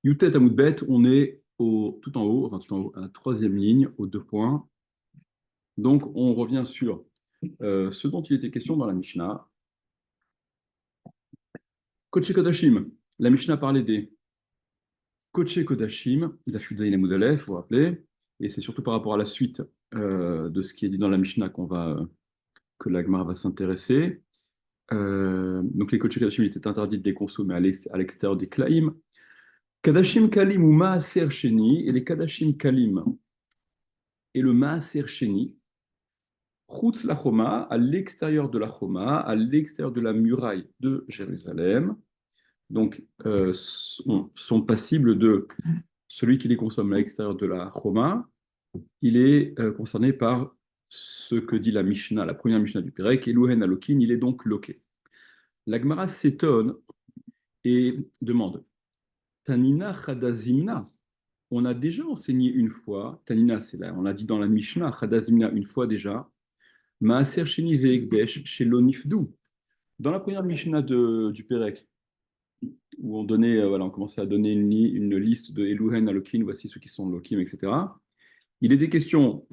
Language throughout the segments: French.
Yutet Amoudbet, on est tout en haut, enfin tout en haut, à la troisième ligne, aux 2 points. Donc, on revient sur ce dont il était question dans la Mishnah. Kodesh Kodashim. La Mishnah parlait des Kodesh Kodashim, Daf Zayin Amoud Aleph, vous vous rappelez, et c'est surtout par rapport à la suite de ce qui est dit dans la Mishnah que la Gemara va s'intéresser. Donc, les Kodesh Kodashim, il était interdit de les consommer à l'extérieur des Klaïm. Kadashim Kalim ou Maaser Sheni, et les Kadashim Kalim et le Maaser Sheni, Chutz la Choma, à l'extérieur de la Choma, à l'extérieur de la muraille de Jérusalem, donc sont passibles de celui qui les consomme à l'extérieur de la Choma, il est concerné par ce que dit la Mishnah, la première Mishnah du Pérec, Elouhen Alokin, il est donc loqué. La Gemara s'étonne et demande, Tanina Chadazimna, on a déjà enseigné une fois, Tanina c'est là, on l'a dit dans la Mishnah, Chadazimna une fois déjà, Maaser Sheni Ve'ekdesh Shelo Nifdu. Dans la première Mishnah du Pérec, où on commençait à donner une liste de Elouhen, Alokin, voici ceux qui sont Lokim, etc. Il était question,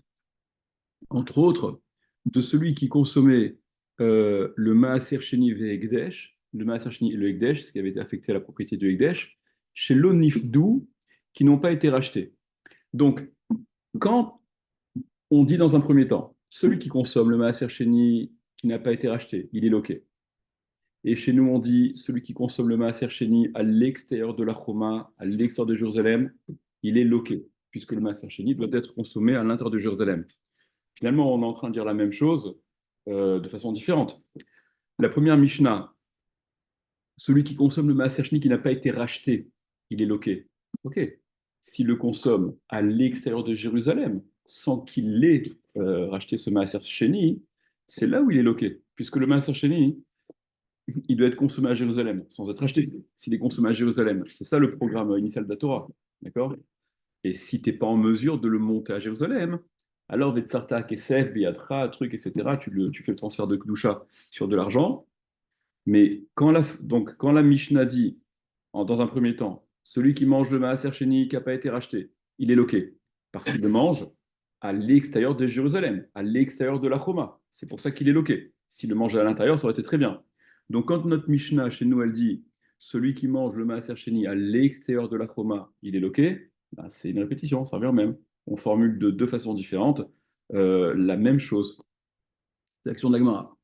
entre autres, de celui qui consommait le Maaser Sheni Ve'ekdesh, le Maaser Sheni et le Ekdesh, ce qui avait été affecté à la propriété de Ekdesh, chez l'Onifdou, qui n'ont pas été rachetés. Donc, quand on dit dans un premier temps, celui qui consomme le Maaser Sheni qui n'a pas été racheté, il est loqué. Et chez nous, on dit celui qui consomme le Maaser Sheni à l'extérieur de la Choma, à l'extérieur de Jérusalem, il est loqué, puisque le Maaser Sheni doit être consommé à l'intérieur de Jérusalem. Finalement, on est en train de dire la même chose de façon différente. La première Mishnah, celui qui consomme le Maaser Sheni qui n'a pas été racheté, il est loqué. Ok. S'il le consomme à l'extérieur de Jérusalem, sans qu'il ait racheté ce Maaser Sheni, c'est là où il est loqué, puisque le Maaser Sheni, il doit être consommé à Jérusalem, sans être acheté. S'il est consommé à Jérusalem, c'est ça le programme initial de la Torah. D'accord? Et si tu n'es pas en mesure de le monter à Jérusalem, alors Vetsarta, Kesef, Biatra, truc, etc., tu fais le transfert de Kedusha sur de l'argent. Mais quand la Mishnah dit, dans un premier temps, celui qui mange le Maaser Sheni qui n'a pas été racheté, il est loqué, parce qu'il le mange à l'extérieur de Jérusalem, à l'extérieur de la Choma. C'est pour ça qu'il est loqué. S'il le mangeait à l'intérieur, ça aurait été très bien. Donc quand notre Mishnah chez nous, elle dit, celui qui mange le Maaser Sheni à l'extérieur de la Choma, il est loqué, ben, c'est une répétition, ça revient au même. On formule de deux façons différentes la même chose. C'est l'action de la Gemara.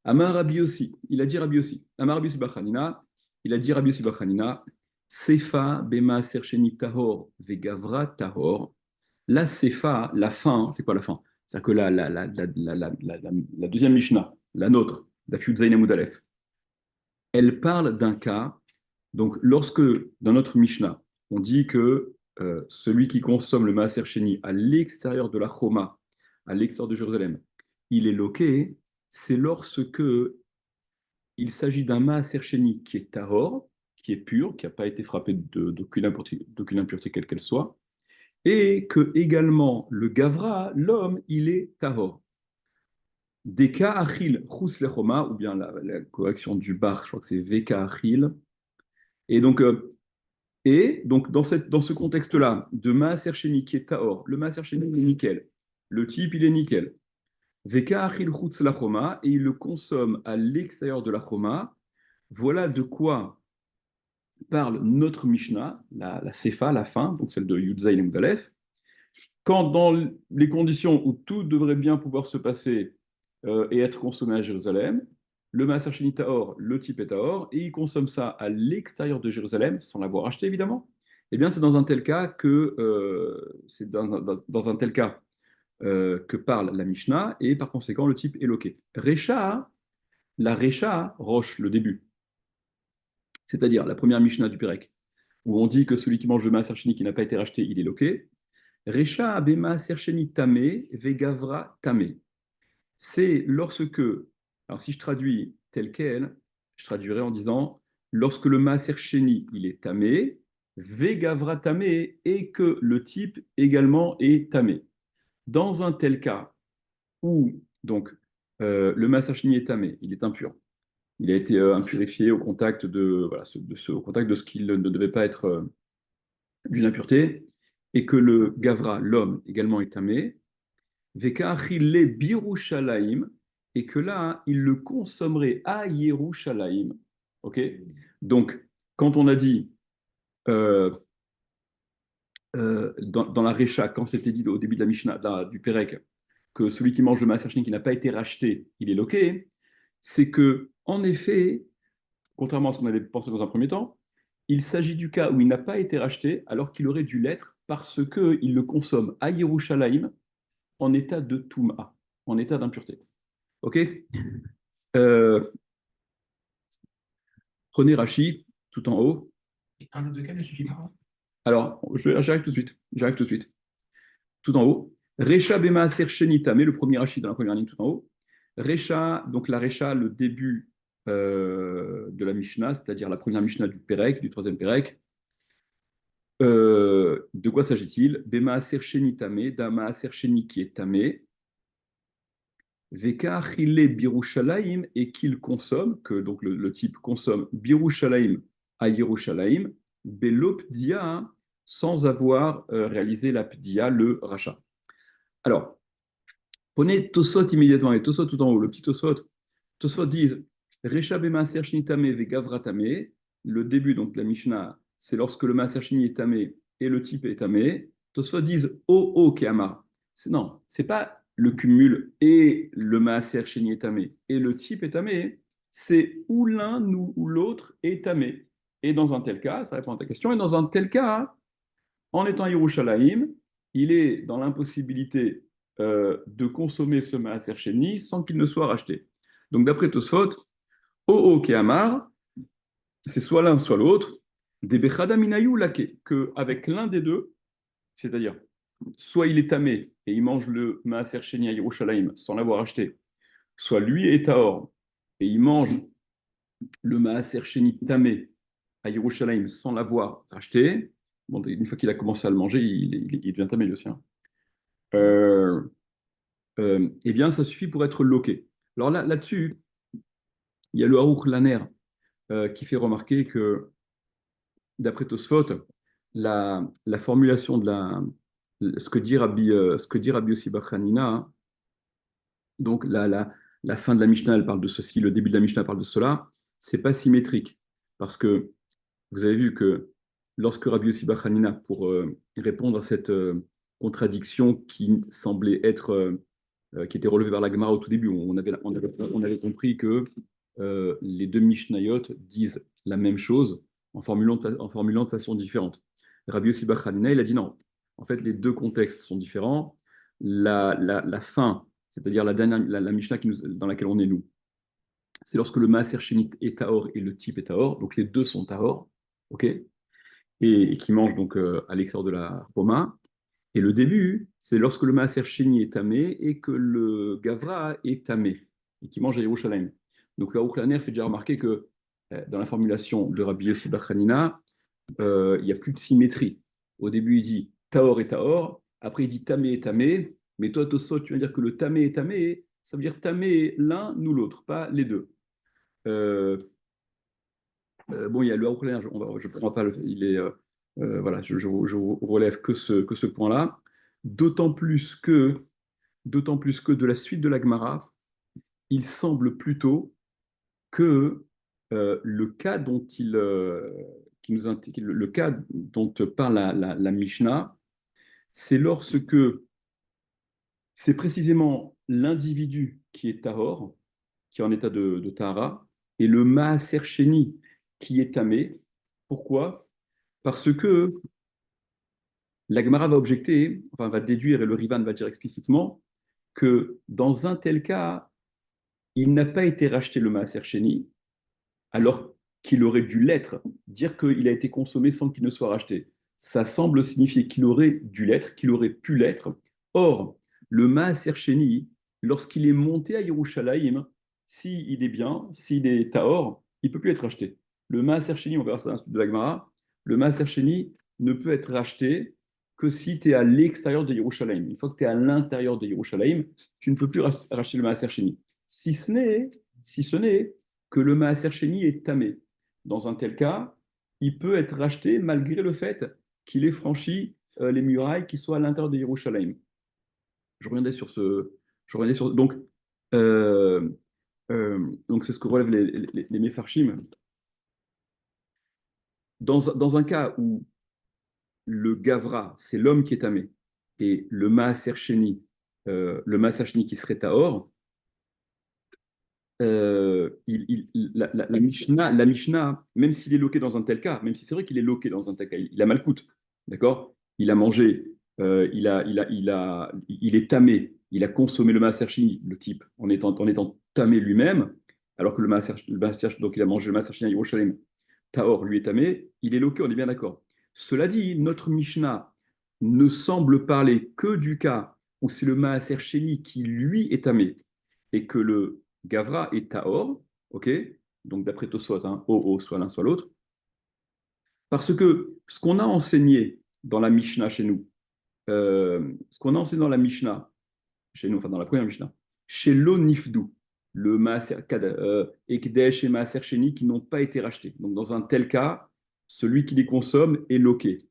Amar Rabbi aussi, il a dit Rabbi aussi. Amar Rabbi Bachanina, il a dit Rabbi Bachanina, Sefa bema sercheni tahor vegavra tahor. La Sefa, la fin, c'est quoi la fin? C'est-à-dire que la deuxième Mishnah, la nôtre, la Fiuzaïn Amoud Aleph, elle parle d'un cas, donc lorsque dans notre Mishnah, on dit que celui qui consomme le Maaser Sheni à l'extérieur de la Choma, à l'extérieur de Jérusalem, il est loqué, c'est lorsque il s'agit d'un Maaser Sheni qui est tahor, qui est pur, qui n'a pas été frappé d'aucune impureté quelle qu'elle soit, et que également le Gavra, l'homme, il est tahor. Deka achil chus lechoma, ou bien la correction du bar, je crois que c'est Veka achil. Et donc, dans ce contexte-là, de Maaser Sheni qui est tahor, le Maaser Sheni il est nickel, le type il est nickel. Veka achil chutz la choma, et il le consomme à l'extérieur de la choma. Voilà de quoi parle notre Mishnah, la Sefa, la fin, donc celle de Yudzaï et Moudalef. Quand dans les conditions où tout devrait bien pouvoir se passer et être consommé à Jérusalem, le Maaser Sheni Tahor, le type est Tahor, et il consomme ça à l'extérieur de Jérusalem, sans l'avoir acheté évidemment, eh bien c'est dans un tel cas que parle la Mishnah, et par conséquent le type est loqué. Recha, la Recha, Roche, le début, c'est-à-dire la première Mishnah du Pérec, où on dit que celui qui mange le Maaser Sheni qui n'a pas été racheté, il est loqué. Recha abema sercheni tame vegavra tame. C'est lorsque, alors si je traduis tel quel, je traduirais en disant lorsque le maaser sheni il est tamé, vegavra tamé et que le type également est tamé. Dans un tel cas où donc le maaser sheni est tamé, il est impur, il a été impurifié au contact au contact de ce qu'il ne devait pas être d'une impureté, et que le gavra, l'homme, également est tamé, vekachile birushalayim, et que là, il le consommerait à Yerushalayim. Ok. Donc, quand on a dit dans la Recha, quand c'était dit au début de la Mishnah, du Pérec, que celui qui mange le maaser sheni qui n'a pas été racheté, il est loqué, c'est que, en effet, contrairement à ce qu'on avait pensé dans un premier temps, il s'agit du cas où il n'a pas été racheté alors qu'il aurait dû l'être parce qu'il le consomme à Yerushalayim en état de Touma, en état d'impureté. Ok. Euh, Prenez Rashi, tout en haut. Et un autre cas ne suffit pas. Alors, j'arrive tout de suite. J'arrive tout de suite. Tout en haut. Recha Bema Sercheni Tame, le premier Rashi dans la première ligne tout en haut. Recha, donc la Recha, le début de la Mishnah, c'est-à-dire la première Mishnah du Pérec, du troisième Pérec. De quoi s'agit-il? Bema Sercheni Tame, Dama Sercheni qui est Tame, Veka Chile Birushalayim, et qu'il consomme, que donc le type consomme Birushalayim à Yerushalayim, Belopdia, sans avoir réalisé la pdia, le rachat. Alors, prenez Tosot immédiatement, et Tosot tout en haut, le petit Tosot. Tosot disent Recha Bemaser Shnitame Vegavratame. Le début, donc la Mishnah, c'est lorsque le Maaser Shni est tamé et le type est tamé. Tosot disent O Keamar. Non, c'est pas le cumul et le Maaser Shni est tamé et le type est tamé. C'est ou l'un ou l'autre est tamé. Et dans un tel cas, ça répond à ta question, et dans un tel cas, en étant Yerushalayim, il est dans l'impossibilité de consommer ce Maaser Sheni sans qu'il ne soit racheté. Donc d'après Tosfot, O Keamar, c'est soit l'un soit l'autre, des Bechadaminayu Lake, qu'avec l'un des deux, c'est-à-dire soit il est tamé et il mange le Maaser Sheni à Yerushalayim sans l'avoir acheté, soit lui est Taor et il mange le Maaser Sheni tamé à Yerushalayim sans l'avoir racheté. Bon, une fois qu'il a commencé à le manger, il devient tamé lui aussi. Hein. Euh, eh bien, ça suffit pour être loqué. Alors là-dessus, il y a le Haruch Laner qui fait remarquer que, d'après Tosfot, la formulation de ce que dit Rabbi Yossi Bar Hanina, hein, donc la fin de la Mishnah, elle parle de ceci, le début de la Mishnah parle de cela, c'est pas symétrique. Parce que vous avez vu que lorsque Rabbi Yossi Bar Hanina, pour répondre à cette contradiction qui semblait être qui était relevée par la Gemara au tout début, on avait compris que les deux Mishnayot disent la même chose en formulant de façon différente. Rabbi Yossi Bar Hanina, il a dit non. En fait, les deux contextes sont différents. La fin, c'est-à-dire la Mishnah dans laquelle on est nous, c'est lorsque le Maaser Shenit est Tahor et le type est Tahor, donc les deux sont Tahor, ok, et qui mangent donc à l'extérieur de la Roma. Et le début, c'est lorsque le Maaser Sheni est tamé et que le Gavra est tamé, et qui mange à Yerushalayim. Donc le Aruch Laner fait déjà remarquer que dans la formulation de Rabbi Yossi Bar Hanina, il n'y a plus de symétrie. Au début, il dit Taor et Taor, après il dit tamé et tamé, mais toi, Tosot, tu vas dire que le tamé et tamé, ça veut dire tamé l'un ou l'autre, pas les deux. Euh, bon, il y a le Haut-Laner, je ne prends pas, voilà, je relève que ce point-là, d'autant plus que, d'autant plus que de la suite de la Gemara, il semble plutôt que le cas le cas dont parle la Mishnah, c'est lorsque c'est précisément l'individu qui est Tahor, qui est en état de Tahara, et le Maaser Sheni qui est Tamé. Pourquoi? Parce que la Gemara va objecter, enfin va déduire, et le Rivan va dire explicitement, que dans un tel cas, il n'a pas été racheté le Maaser Sheni, alors qu'il aurait dû l'être. Dire qu'il a été consommé sans qu'il ne soit racheté, ça semble signifier qu'il aurait dû l'être, qu'il aurait pu l'être. Or, le Maaser Sheni, lorsqu'il est monté à Yerushalayim, s'il est bien, s'il est Tahor, il ne peut plus être racheté. Le Maaser Sheni, on verra ça dans de la Gemara, le Maaser Sheni ne peut être racheté que si tu es à l'extérieur de Yerushalayim. Une fois que tu es à l'intérieur de Yerushalayim, tu ne peux plus racheter le Maaser Sheni. Si ce n'est que le Maaser Sheni est tamé. Dans un tel cas, il peut être racheté malgré le fait qu'il ait franchi les murailles qui soient à l'intérieur de Yerushalayim. Je reviendrai sur ce. Je reviendrai sur, euh, donc c'est ce que relèvent les Mefarshim. Dans un cas où le Gavra, c'est l'homme qui est tamé, et le Maaser Sheni, le Maaser Sheni qui serait Tahor, la Mishnah, même s'il est loqué dans un tel cas, même si c'est vrai qu'il est loqué dans un tel cas, il a malcoute, d'accord? Il a mangé, il est tamé, il a consommé le maaser sheni, le type, en étant tamé lui-même, alors que donc il a mangé le maaser sheni à Yerushalayim, Tahor, lui est tamé, il est loqué, on est bien d'accord. Cela dit, notre Mishnah ne semble parler que du cas où c'est le maaser sheni qui lui est tamé et que le Gavra et Tahor, ok? Donc d'après Tosfot, hein, soit l'un, soit l'autre. Parce que ce qu'on a enseigné dans la Mishnah chez nous, ce qu'on a enseigné dans la Mishnah, chez nous, enfin dans la première Mishnah, chez l'Onifdou, le Maaser Ekdesh et Maaser Sheni qui n'ont pas été rachetés. Donc dans un tel cas, celui qui les consomme est loqué.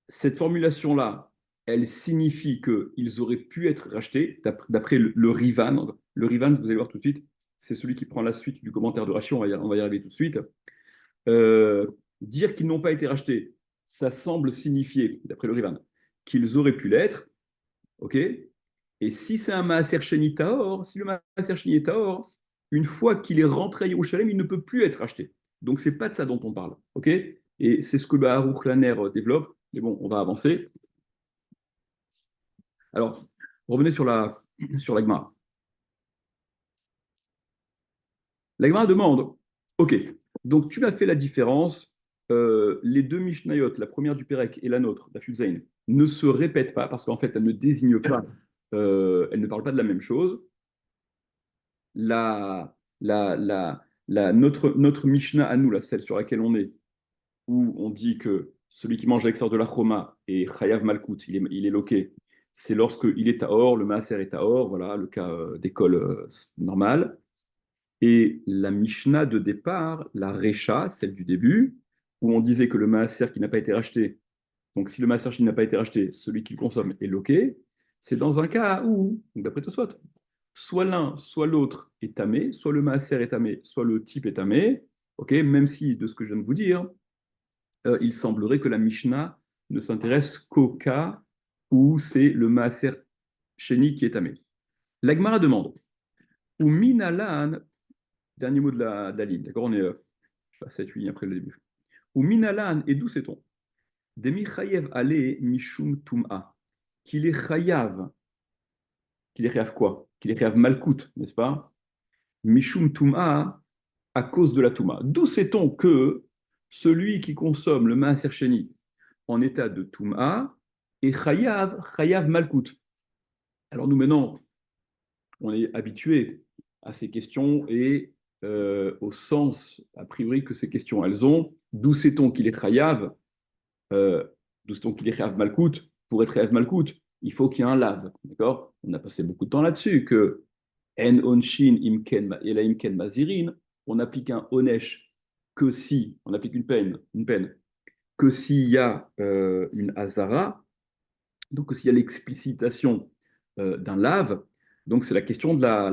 Cette formulation-là, elle signifie qu'ils auraient pu être rachetés d'après le Rivan. Le Rivan, vous allez voir tout de suite, c'est celui qui prend la suite du commentaire de Rashi, on va y arriver tout de suite. Dire qu'ils n'ont pas été rachetés, ça semble signifier, d'après le Rivan, qu'ils auraient pu l'être, ok? Et si c'est un Maaser Sheni Tahor, si le Maaser Sheni est Tahor, une fois qu'il est rentré à Yerushalayim, il ne peut plus être racheté. Donc c'est pas de ça dont on parle, ok? Et c'est ce que le Haruch Laner développe. Mais bon, on va avancer. Alors, revenez sur la Gemara. La Gemara demande, ok, donc tu m'as fait la différence, les deux Mishnayot, la première du Pérec et la nôtre, la Zain, ne se répètent pas parce qu'en fait, elles ne désignent pas, elles ne parlent pas de la même chose. La, notre Mishnah à nous, celle sur laquelle on est, où on dit que celui qui mange à l'extérieur de la Choma est Chayav Malkout, il est loqué, c'est lorsqu'il est Tahor, le Maaser est Tahor, voilà, le cas d'école normale. Et la Mishnah de départ, la Recha, celle du début, où on disait que le Maaser qui n'a pas été racheté, donc si le Maaser qui n'a pas été racheté, celui qui le consomme est loqué, c'est dans un cas où, d'après Tosfot, soit l'un, soit l'autre est tamé, soit le Maaser est tamé, soit le type est tamé, ok, même si, de ce que je viens de vous dire, il semblerait que la Mishnah ne s'intéresse qu'au cas où c'est le Maaser Sheni qui est tamé. L'Agmara demande, ou minalan, dernier mot de la ligne, d'accord, on est 7-8 lignes après le début. Ou minalan, et d'où sait-on? Demi chayev ale mishum tum'a, qu'il est chayav quoi? Qu'il est chayav malkout, n'est-ce pas? Mishum tum'a, à cause de la touma. D'où sait-on que celui qui consomme le maaser sheni en état de Touma et Chayav Malkout. Alors nous maintenant, on est habitué à ces questions et au sens, a priori, que ces questions elles ont. D'où sait-on qu'il est Chayav D'où sait-on qu'il est Chayav Malkout? Pour être Chayav Malkout, il faut qu'il y ait un lave. D'accord? On a passé beaucoup de temps là-dessus, que En Onshin Imken Ela Imken Mazirin, on applique un Onesh que si, on applique une peine que s'il y a une Hazara, donc s'il y a l'explicitation d'un lave, donc c'est la question de la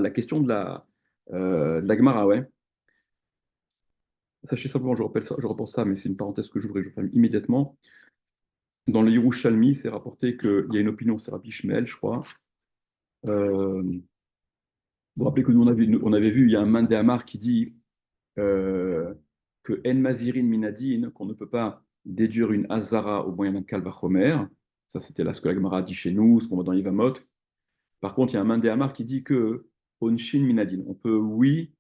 Gemara, ouais. Sachez simplement, je repense ça, mais c'est une parenthèse que j'ouvre et je ferme immédiatement. Dans le Yerushalmi, c'est rapporté qu'il y a une opinion, c'est Rabbi Shmuel, je crois. Vous vous rappelez que nous, on avait vu, il y a un Mande Amar qui dit que En Mazirin Minadin, qu'on ne peut pas déduire une Hazara au moyen d'un Kalvachomer. Ça, c'était là ce que la Gemara dit chez nous, ce qu'on voit dans l'Ivamot. Par contre, il y a un Mandé Amar qui dit que Onshin Minadin, on peut, oui,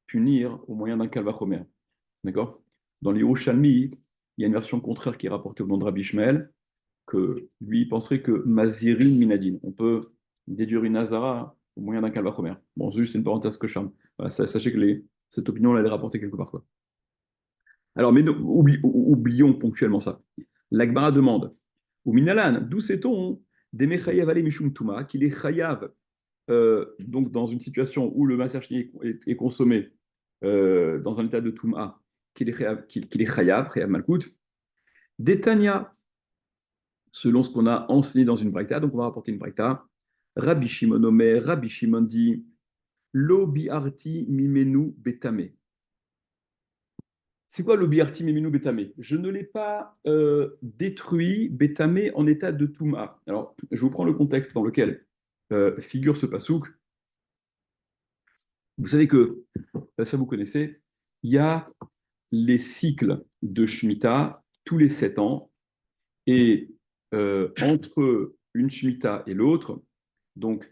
punir au moyen d'un Kalvachomer. D'accord? Dans les Yerushalmi, il y a une version contraire qui est rapportée au nom de Rabbi Ishmael, que lui il penserait que Mazirin Minadin, on peut déduire une Hazara au moyen d'un Kalvachomer. Bon, c'est juste une parenthèse que je ferme. Voilà, sachez que cette opinion-là, elle est rapportée quelque part, quoi. Alors, mais oublions ponctuellement ça. L'Agmara demande, ou Minalan, d'où sait-on des Mechayav ale Mishum Tuma, qu'il est Chayav, donc dans une situation où le Maaser Sheni est consommé dans un état de Tuma, qu'il est Chayav, Chayav Malkout, Détania, selon ce qu'on a enseigné dans une braïta, donc on va rapporter une braïta. Rabbi Shimon Omer, Rabbi Shimon dit, Lo bi'arti mimenu betame. C'est quoi le bi'arti mimenu betame? Je ne l'ai pas détruit, betame, en état de touma. Alors, je vous prends le contexte dans lequel figure ce pasouk. Vous savez que, ça vous connaissez, il y a les cycles de Shemitah tous les 7 ans, et entre une Shemitah et l'autre, donc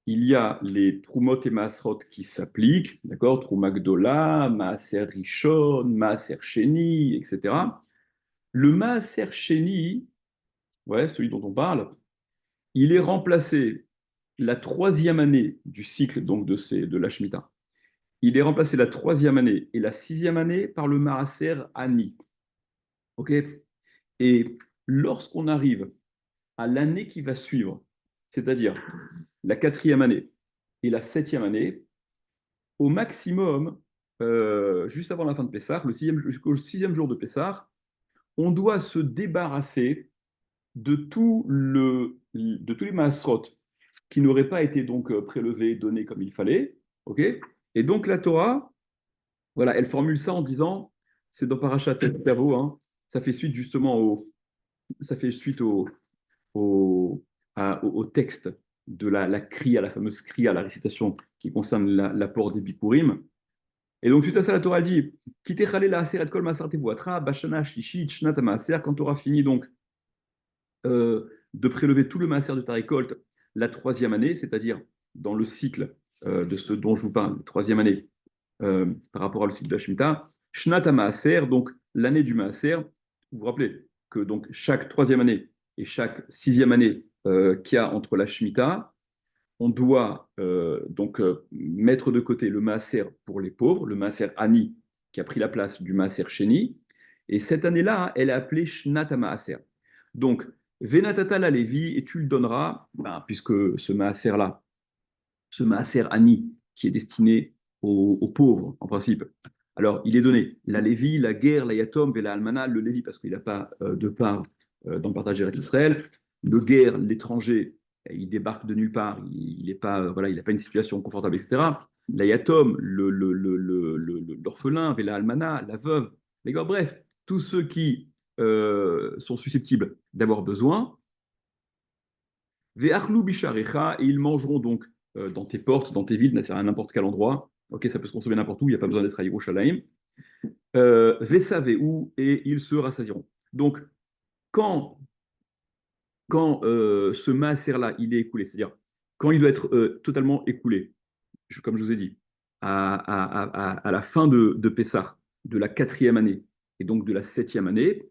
il y a les Trumot et Maasrot qui s'appliquent, d'accord? Trouma Gdola, Maaser Rishon, Maaser Sheni, etc. Le Maaser Sheni, ouais, celui dont on parle, il est remplacé la troisième année du cycle donc de la Shemitah. Il est remplacé la troisième année et la sixième année par le Maaser Ani. Ok? Et lorsqu'on arrive à l'année qui va suivre, c'est-à-dire la quatrième année et la septième année, au maximum, juste avant la fin de Pessah, jusqu'au sixième jour de Pessah, on doit se débarrasser de tous les maasrot qui n'auraient pas été donc prélevés, donnés comme il fallait. Ok. Et donc la Torah, voilà, elle formule ça en disant, c'est dans Parashat Tavo, hein, ça fait suite justement ça fait suite au, au texte de la kriya, la fameuse kriya, la récitation qui concerne l'apport des bikurim. Et donc, suite à ça, la Torah dit Kitechale la aseret kol masar tevuatra, bashana shishit shnat maaser. Quand tu auras fini donc de prélever tout le maaser de ta récolte la troisième année, c'est-à-dire dans le cycle de ce dont je vous parle, la troisième année par rapport au cycle de la Shemitah, shnat maaser, donc l'année du maaser. Vous vous rappelez que donc chaque troisième année et chaque sixième année qu'il y a entre la Shemitah, on doit mettre de côté le maaser pour les pauvres, le maaser Ani, qui a pris la place du maaser Sheni. Et cette année-là, hein, elle est appelée Shnat Maaser. Donc, Venatata la Lévi, et tu le donneras, ben, puisque ce maaser-là, ce maaser Ani, qui est destiné aux pauvres, en principe. Alors, il est donné la Lévi, la guerre, la Yatom, et la Almana, le Lévi, parce qu'il n'a pas de part dans le partage d'Israël, le guerre, l'étranger, il débarque de nulle part, il n'est pas, voilà, il n'a pas une situation confortable, etc. La Yatom, l'orphelin, Vela Almana, la veuve, les gars, bref, tous ceux qui sont susceptibles d'avoir besoin, Ve'achlu bisharecha, et ils mangeront donc dans tes portes, dans tes villes, à n'importe quel endroit. Ok, ça peut se consommer n'importe où, il n'y a pas besoin d'être à Yerushalayim. Vesaveu, et ils se rassasieront. Donc, quand, quand ce maaser-là, il est écoulé, c'est-à-dire quand il doit être totalement écoulé, comme je vous ai dit, à la fin de Pessah, de la quatrième année, et donc de la septième année,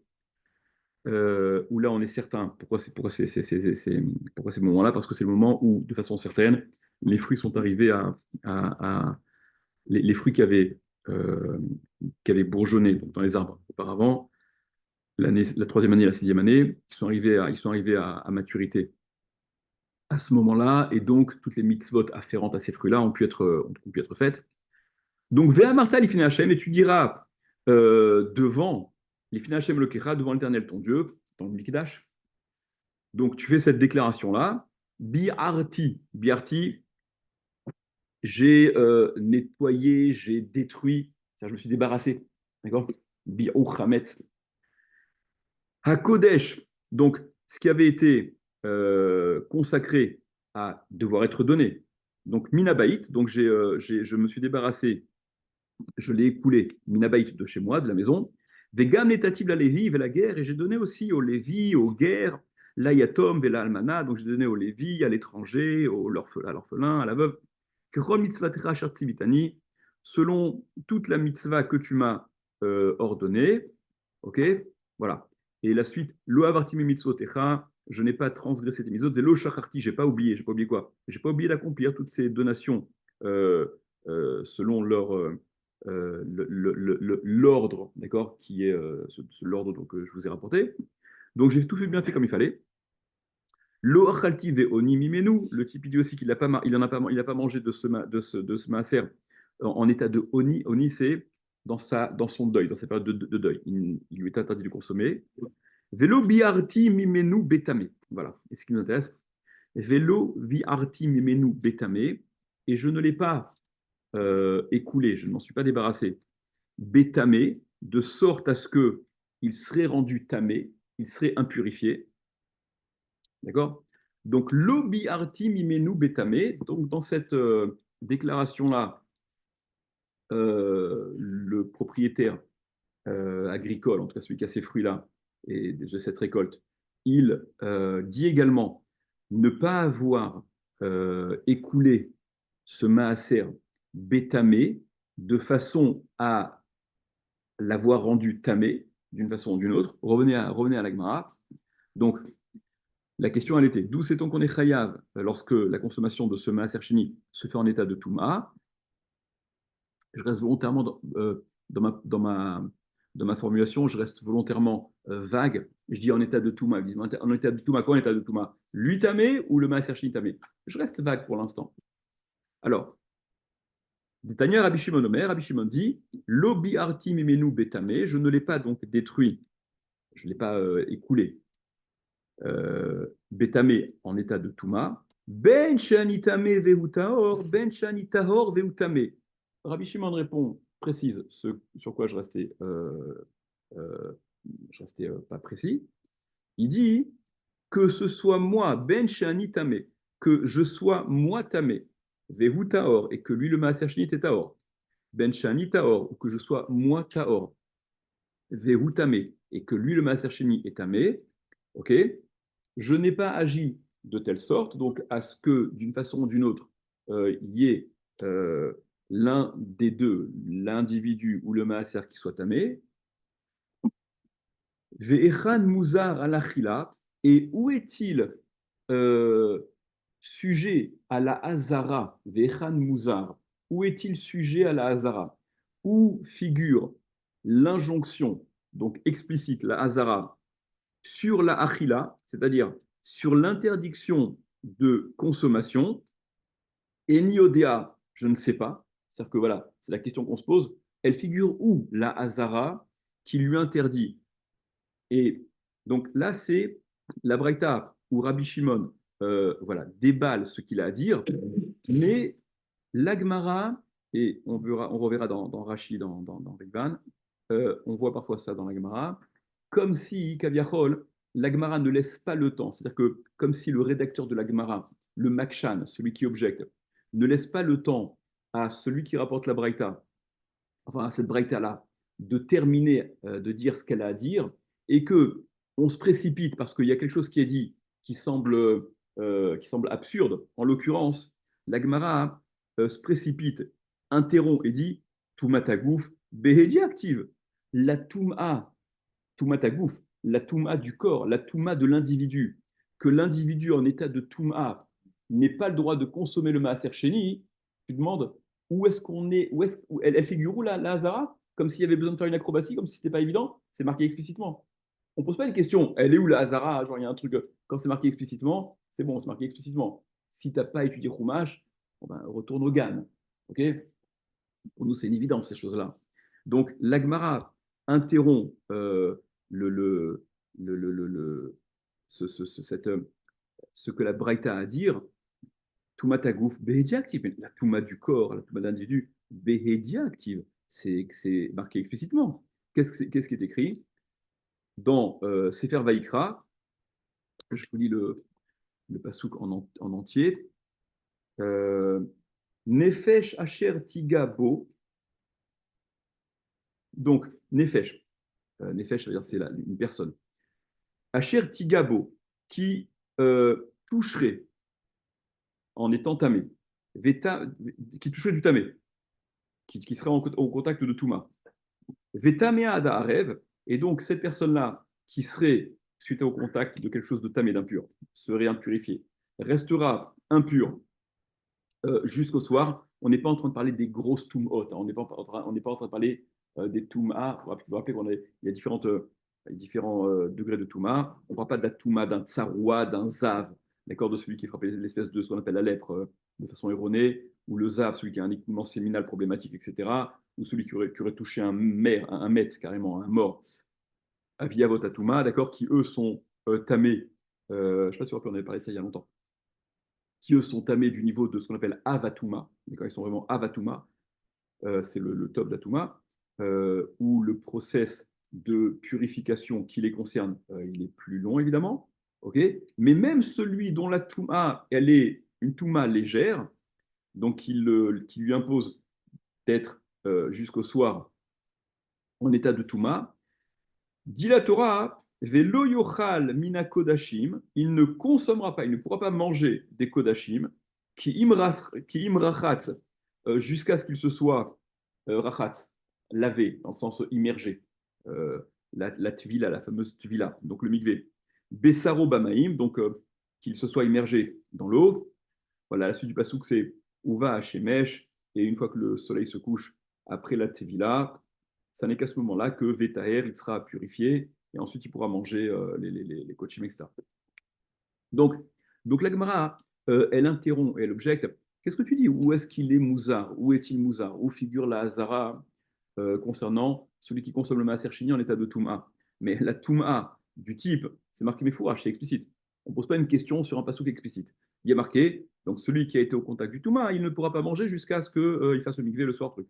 où là on est certain, pourquoi ces moments-là? Parce que c'est le moment où, de façon certaine, les fruits sont arrivés les fruits qui avaient bourgeonné donc, dans les arbres auparavant, la troisième année et la sixième année, ils sont arrivés à maturité à ce moment-là, et donc toutes les mitzvot afférentes à ces fruits-là ont pu être faites. Donc, Vea Martha l'Ifine Hachem, et tu diras devant l'Ifine Hachem Lokecha, devant l'Éternel ton Dieu, dans le Mikdash. Donc, tu fais cette déclaration-là. Bi'arti, bi'arti, j'ai nettoyé, j'ai détruit, ça, je me suis débarrassé. D'accord? Bi'uchametz. Hakodesh, donc ce qui avait été consacré à devoir être donné. Donc, Minabaït, donc je me suis débarrassé, je l'ai écoulé, Minabaït de chez moi, de la maison. Vegam letativ la Lévi, la guerre, et j'ai donné aussi aux Lévi, aux guerres, la Yatom, Vela Almana, donc j'ai donné aux Lévi, à l'étranger, à l'orphelin, à la veuve. Krom mitzvatecha shartivitani, selon toute la mitzvah que tu m'as ordonnée. Ok, voilà. Et la suite, lo avarti mi mitzvotecha, je n'ai pas transgressé tes mitzvot, et lo shacharti, j'ai pas oublié quoi? J'ai pas oublié d'accomplir toutes ces donations euh, selon l'ordre, d'accord, qui est l'ordre donc, que je vous ai rapporté. Donc j'ai tout fait bien fait comme il fallait. Lo achalti ve'oni mimenu, le type il dit aussi qu'il il a pas mangé de ce maaser en état de oni. Oni, c'est dans son deuil, dans sa période de deuil. Il lui est interdit de consommer. Velo biarti mimenu betame. Voilà, et ce qui nous intéresse. Velo biarti mimenu betame. Et je ne l'ai pas écoulé, je ne m'en suis pas débarrassé. Betame, de sorte à ce que il serait rendu tamé, il serait impurifié. D'accord? Donc, lobi arti mimenu betame. Donc, dans cette déclaration-là, le propriétaire agricole, en tout cas celui qui a ces fruits-là et de cette récolte, il dit également ne pas avoir écoulé ce maaser bétamé de façon à l'avoir rendu tamé d'une façon ou d'une autre. Revenez à l'agmara. Donc, la question, elle était, d'où sait-on qu'on est chayav lorsque la consommation de ce maaser sheni se fait en état de touma? Je reste volontairement dans ma, dans ma, dans ma formulation, je reste volontairement vague. Je dis en état de Touma. En état de Touma, quoi en état de Touma? L'Utamé ou le Maaser Shintamé? Je reste vague pour l'instant. Alors, Détania Rabbi Shimon Omer, Rabbi Shimon dit Lobi arti mimenu betame, je ne l'ai pas donc détruit, je ne l'ai pas écoulé. Betame en état de Touma. Ben shanitame vehutaor, ben shanitahor veutame. Rabbi Shimon répond, précise ce sur quoi je restais pas précis. Il dit que ce soit moi, Ben Shani Tamé, que je sois moi Tamé, Vehu Taor, et que lui le Maaser Sheni était Taor. Ben Shani Taor, ou que je sois moi Taor, Vehu Tamé, et que lui le Maaser Sheni est Tamé. Ok, je n'ai pas agi de telle sorte, donc à ce que d'une façon ou d'une autre, il y ait l'un des deux, l'individu ou le Maaser qui soit Tamé. Ve'echan muzar alachila, et où est-il euh, sujet à la hazara? Ve'echan muzar, où est-il sujet à la hazara? Où figure l'injonction, donc explicite, la hazara, sur la achila, c'est-à-dire sur l'interdiction de consommation? Eniodea, je ne sais pas. C'est-à-dire que voilà, c'est la question qu'on se pose. Elle figure où la hazara qui lui interdit? Et donc là, c'est la Braïta où Rabbi Shimon voilà, déballe ce qu'il a à dire, mais l'Agmara, et on reverra dans Rashi, dans Rikban, on voit parfois ça dans l'Agmara, comme si, Kaviachol, l'Agmara ne laisse pas le temps, c'est-à-dire que comme si le rédacteur de l'Agmara, le Makshan, celui qui objecte, ne laisse pas le temps à celui qui rapporte la Braïta, enfin à cette Braïta-là, de terminer de dire ce qu'elle a à dire, et que on se précipite parce qu'il y a quelque chose qui est dit qui semble absurde. En l'occurrence, la Gemara se précipite, interrompt et dit Touma tagouf, behedi active. La Touma tagouf, la Touma du corps, la Touma de l'individu, que l'individu en état de Touma n'ait pas le droit de consommer le Maaser Sheni, tu demandes où est-ce qu'on est, elle figure où la Hazara? Comme s'il y avait besoin de faire une acrobatie, comme si c'était pas évident, c'est marqué explicitement. On pose pas une question, elle est où la Hazara? Genre, il y a un truc, quand c'est marqué explicitement, c'est bon, c'est marqué explicitement. Si tu n'as pas étudié Chumash, bon ben, retourne au GAN. Ok? Pour nous, c'est une évidence, ces choses-là. Donc, l'Agmara interrompt le, le, le- ce que la Braïta a à dire. Touma tagouf, Behedia active. La Touma du corps, la Touma de l'individu, Behedia active. C'est marqué explicitement. Qu'est-ce qui est écrit dans Sefer Vaikra? Je vous lis le pasouk en entier. Euh, Nefesh Asher Tigabo. Donc, Nefesh. Nefesh, ça veut dire c'est une personne. Asher Tigabo, qui toucherait en étant tamé. Veta, qui toucherait du tamé, qui serait au contact de Touma. Vetamea Ada Arev, et donc cette personne-là, qui serait, suite au contact de quelque chose de tamé, d'impur, serait impurifiée, restera impure jusqu'au soir. On n'est pas en train de parler des grosses toumhot, hein. On n'est pas, en train de parler des toum'a. Vous vous rappelez qu'il y a différents degrés de touma. On ne parle pas de la touma d'un tsaroua, d'un zav, d'accord, de celui qui frappe l'espèce de ce qu'on appelle la lèpre de façon erronée, ou le zav, celui qui a un écoulement séminal problématique, etc., ou celui qui aurait touché un met carrément, un mort. Aviavot Atuma, d'accord, qui eux sont tamés, je ne sais pas si on en avait parlé de ça il y a longtemps, qui eux sont tamés du niveau de ce qu'on appelle Avatuma, d'accord, ils sont vraiment Avatuma, c'est le top d'Atuma, où le process de purification qui les concerne, il est plus long évidemment, ok, mais même celui dont la Touma, elle est une Touma légère, donc qui lui impose d'être jusqu'au soir en état de Touma, dit la Torah, Velo yochal mina kodashim, il ne consommera pas, il ne pourra pas manger des kodashim, qui imrachatz, jusqu'à ce qu'il se soit rachatz, lavé, dans le sens immergé, euh, la tvila, la fameuse tvila, donc le mikvé. Bessaro bamaim, donc qu'il se soit immergé dans l'eau. Voilà, la suite du pasouk, c'est Uva Hashemesh, et une fois que le soleil se couche après la Tevila, ça n'est qu'à ce moment-là que Vetaher, il sera purifié, et ensuite il pourra manger les kochim, etc. Donc, donc la Gemara, elle interrompt, elle objecte. Qu'est-ce que tu dis? Où est-ce qu'il est Mouzar? Où est-il Mouzar? Où figure la Hazara concernant celui qui consomme le Maaser Sheni en état de Touma? Mais la Touma du type, c'est marqué Mefourash, c'est explicite. On ne pose pas une question sur un pasouk explicite. Il y a marqué, donc celui qui a été au contact du Touma, il ne pourra pas manger jusqu'à ce qu'il fasse le mikvé le soir, truc.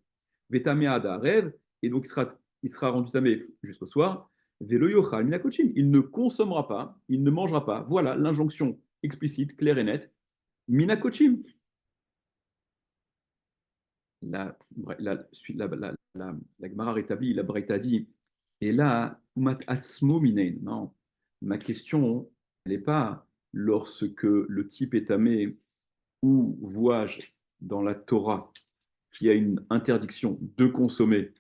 Vetameada rêve, et donc il sera rendu tamé jusqu'au soir. Velo yochal minakochim, il ne consommera pas, il ne mangera pas. Voilà l'injonction explicite, claire et nette. Minakochim. La Gemara rétablit, la Braïta dit, et là, umat atzmo minain. Non, ma question, elle n'est pas lorsque le type est tamé, où vois-je dans la Torah qu'il y a une interdiction de consommer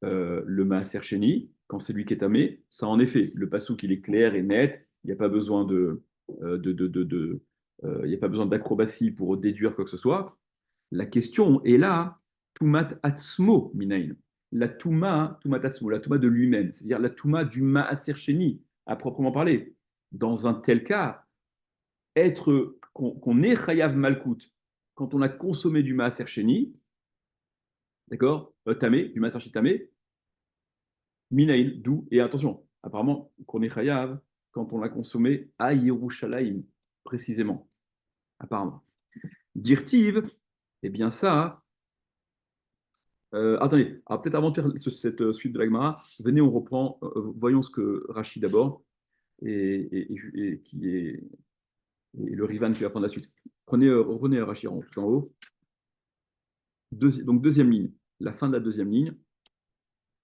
le maaser sheni quand c'est lui qui est tamé. Ça, en effet, le passouk, il est clair et net. Il n'y a pas besoin il y a pas besoin d'acrobatie pour déduire quoi que ce soit. La question est là, tumat atzmo minain. La tumat atzmo, la tuma de lui-même, c'est-à-dire la tuma du maaser sheni, à proprement parler. Dans un tel cas, être qu'on est chayav malkout quand on a consommé du maaser sheni, d'accord, tamé, du maaser sheni tamé, minaïn, d'où, et attention, apparemment, qu'on est chayav quand on l'a consommé à Yerushalayim, précisément, apparemment. Dirtiv, eh bien ça, attendez, alors peut-être avant de faire cette suite de la Gemara, venez, on reprend, voyons ce que Rachid d'abord, qui est et le Rivan qui va prendre la suite. Reprenez Rachid tout en haut. Donc deuxième ligne, la fin de la deuxième ligne.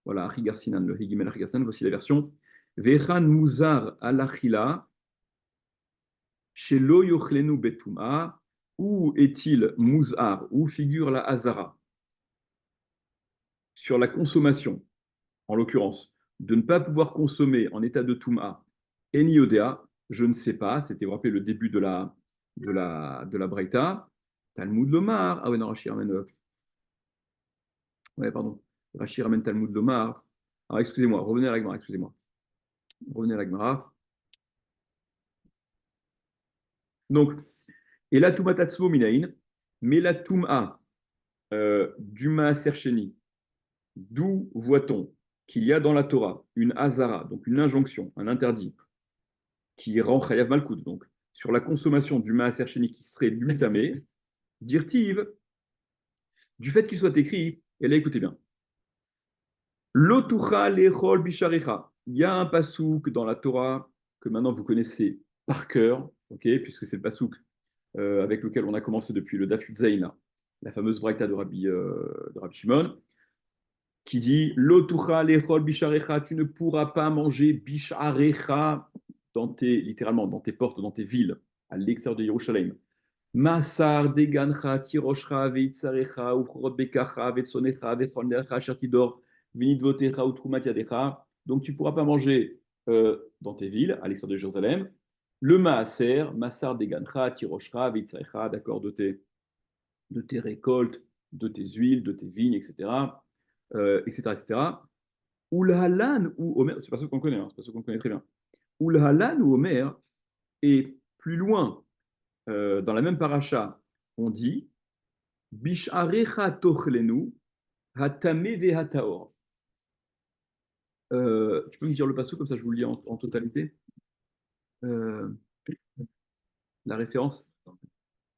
Voilà, Achigarsinan, le Higimel Achigarsinan, voici la version. Vechan Muzar alachila, Shelo Yochlenu Betuma, où est-il Muzar, où figure la Hazara? Sur la consommation, en l'occurrence, de ne pas pouvoir consommer en état de Touma, Eni Odea, je ne sais pas, c'était, vous rappelez, le début de la Braïta. Talmud Lomar, ah ouais, non, Rachid ramène, ouais, pardon, Rachid ramène Talmud Lomar. Alors, excusez-moi, revenez à la Gemara, excusez-moi. Revenez à la Gemara. Donc, et la Touma Tatsmo Minaïn, mais la Touma du Maaser Sheni, d'où voit-on qu'il y a dans la Torah une Hazara, donc une injonction, un interdit, qui rend Chayav Malkout, donc sur la consommation du Maaser Sheni qui serait lutamé, dirtiv, du fait qu'il soit écrit, et là écoutez bien, Lotucha lechol bisharecha. Il y a un pasouk dans la Torah que maintenant vous connaissez par cœur, okay, puisque c'est le pasouk avec lequel on a commencé depuis le Daf Zayin, la fameuse braïta de Rabbi Shimon, qui dit Lotucha lechol bisharecha, tu ne pourras pas manger bisharecha littéralement dans tes portes, dans tes villes, à l'extérieur de Yerushalayim. Masar degancha tiroshcha veitzarecha uchrot bekacha vetsonecha vechondercha shertidor vinidvotecha utrumat yadecha. Donc tu ne pourras pas manger dans tes villes, à l'extérieur de Jérusalem, le maaser, masar degancha tiroshcha veitzarecha, d'accord, de tes récoltes, de tes huiles, de tes vignes, etc. etc., etc. Ulhalan ou Omer, c'est pas ce qu'on connaît, c'est pas ce qu'on connaît très bien. Ulhalan ou Omer, et plus loin, dans la même paracha, on dit Bisharecha tochlenu hatame vehataor. Tu peux me dire le passo, comme ça je vous le lis en totalité. Euh, la référence.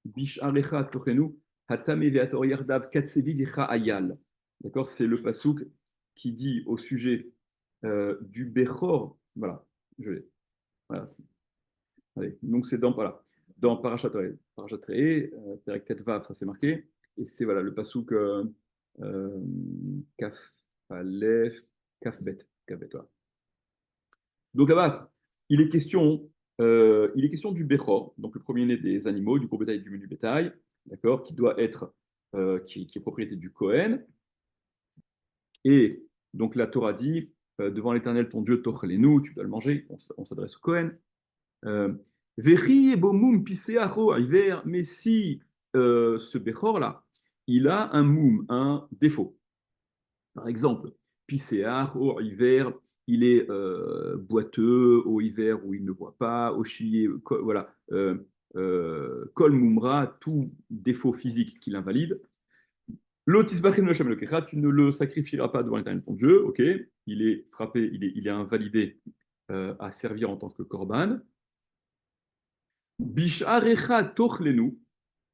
Bisharecha tochenu, hatame veator yardav katsevi vecha ayal. D'accord, c'est le passouk qui dit au sujet du Bechor. Voilà, je l'ai. Voilà. Allez, donc c'est dans Parashat Re'eh, Perek Tet Vav, ça c'est marqué. Et c'est voilà, le passouk euh, Kaf Aleph, Kaf Bet. Kaf Bet, voilà. Donc là-bas, il est question du Bechor, donc le premier-né des animaux, du gros bétail et du menu bétail, d'accord, qui doit être, qui est propriété du Kohen. Et donc la Torah dit, devant l'Éternel ton Dieu, Tochelenu, tu dois le manger, on s'adresse au Kohen. Vechi ebomum piseacho hiver, mais si ce Bechor-là, il a un moum, un défaut. Par exemple, Pisséar, au hiver, il est boiteux, au hiver où il ne voit pas, au chilier, voilà, Kol Mumra, tout défaut physique qui l'invalide. Lotisbachem le Shem tu ne le sacrifieras pas devant l'Éternel ton Dieu, ok, il est frappé, il est invalidé à servir en tant que korban. Bisharecha tochlenu,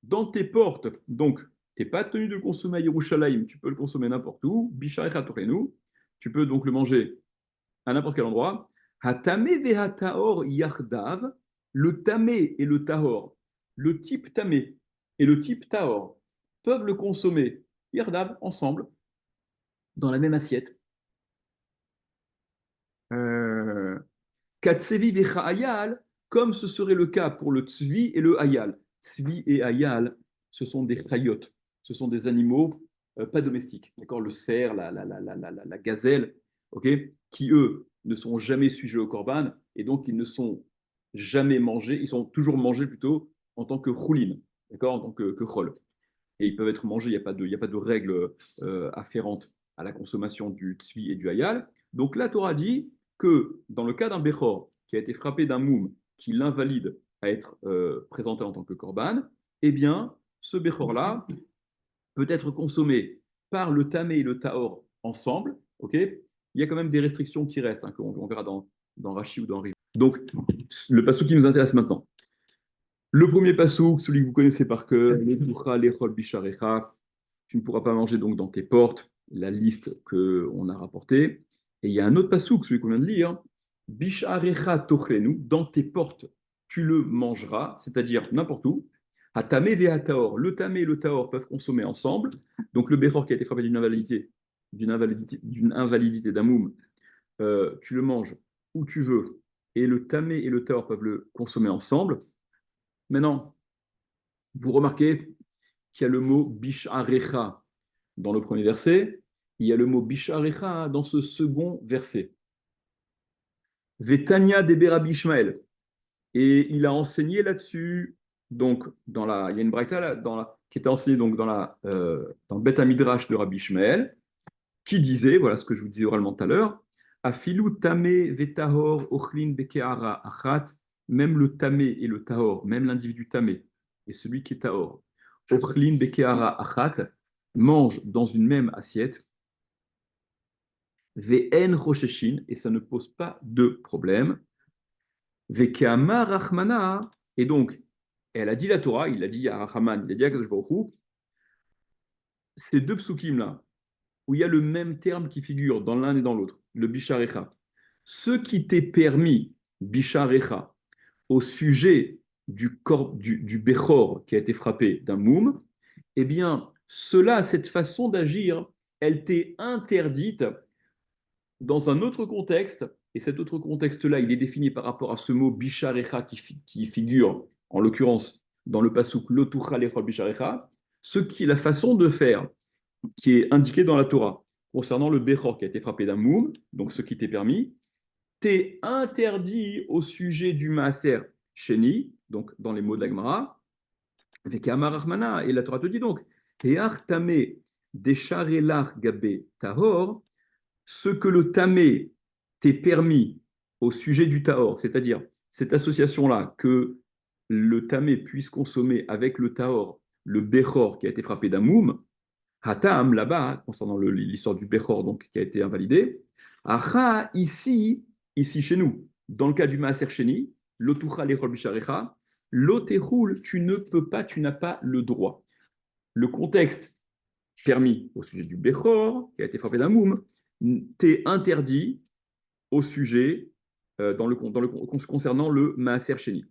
dans tes portes, donc tu n'es pas tenu de le consommer à Yerushalayim, tu peux le consommer n'importe où. Bisharecha tochlenu, tu peux donc le manger à n'importe quel endroit. Hatame vehataor yardav, le tamé et le tahor, le type tamé et le type tahor peuvent le consommer yardav ensemble dans la même assiette. Katsevi vecha ayal, comme ce serait le cas pour le tzvi et le ayal. Tzvi et ayal, ce sont des chayot, ce sont des animaux pas domestiques. D'accord, le cerf, la gazelle, ok, qui eux ne sont jamais sujets au korban et donc ils ne sont jamais mangés, ils sont toujours mangés plutôt en tant que choulin, d'accord, en tant que chol. Et ils peuvent être mangés, il y a pas de règles afférentes à la consommation du tzvi et du hayal. Donc la Torah dit que dans le cas d'un Bechor qui a été frappé d'un moum qui l'invalide à être présenté en tant que korban, eh bien, ce Bechor-là peut être consommé par le Tamé et le Tahor ensemble. Ok, il y a quand même des restrictions qui restent, hein, qu'on verra dans Rashi ou dans Riv. Donc, le passage qui nous intéresse maintenant. Le premier passouk, celui que vous connaissez par cœur, tu ne pourras pas manger donc dans tes portes, la liste qu'on a rapportée. Et il y a un autre passouk, celui qu'on vient de lire, Bisharecha tochlenu, dans tes portes, tu le mangeras, c'est-à-dire n'importe où. Hatame ve'ataor, le tamé et le taor peuvent consommer ensemble. Donc le béchor qui a été frappé d'une invalidité d'amoum, tu le manges où tu veux. Et le tamé et le taor peuvent le consommer ensemble. Maintenant, vous remarquez qu'il y a le mot bisharecha dans le premier verset, il y a le mot bisharecha dans ce second verset. Vetania de Rabbi Ishmael. Et il a enseigné là-dessus, donc il y a une braïta là, qui était enseignée donc dans le Bet Midrash de Rabbi Ishmael, qui disait, voilà ce que je vous disais oralement tout à l'heure, Afilu tamé vetahor ochlin bekeara achat, même le tamé et le tahor, même l'individu tamé et celui qui est tahor, ochlin bekeara achat, mangent dans une même assiette, ve'en rosheshin, et ça ne pose pas de problème, ve'keama rachmana, et donc, elle a dit la Torah, il a dit à Rachaman, il a dit à Kadosh Baruch Hu, ces deux psukim-là, où il y a le même terme qui figure dans l'un et dans l'autre, le bisharecha. Ce qui t'est permis, bisharecha, au sujet du Bechor qui a été frappé d'un moum, eh bien, cela, cette façon d'agir, elle t'est interdite dans un autre contexte, et cet autre contexte-là, il est défini par rapport à ce mot bisharecha qui figure, en l'occurrence, dans le pasuk lotucha lechol bisharecha, ce qui est la façon de faire qui est indiqué dans la Torah concernant le Bechor qui a été frappé d'un moum, donc ce qui t'est permis, t'es interdit au sujet du Maaser Sheni, donc dans les mots d'Agmara, avec Amar Rahmana, et la Torah te dit donc, Ear Tamé Desharelar Gabe Tahor, ce que le Tamé t'est permis au sujet du Tahor, c'est-à-dire cette association-là, que le Tamé puisse consommer avec le Tahor le Bechor qui a été frappé d'un moum, Hatam, là-bas, concernant l'histoire du Bechor donc, qui a été invalidé, Acha, ici chez nous, dans le cas du Maaser Sheni, l'otucha lechol bisharecha, l'otechoul, tu ne peux pas, tu n'as pas le droit. Le contexte permis au sujet du Bechor, qui a été frappé d'un moum, t'est interdit au sujet concernant le Maaser Sheni.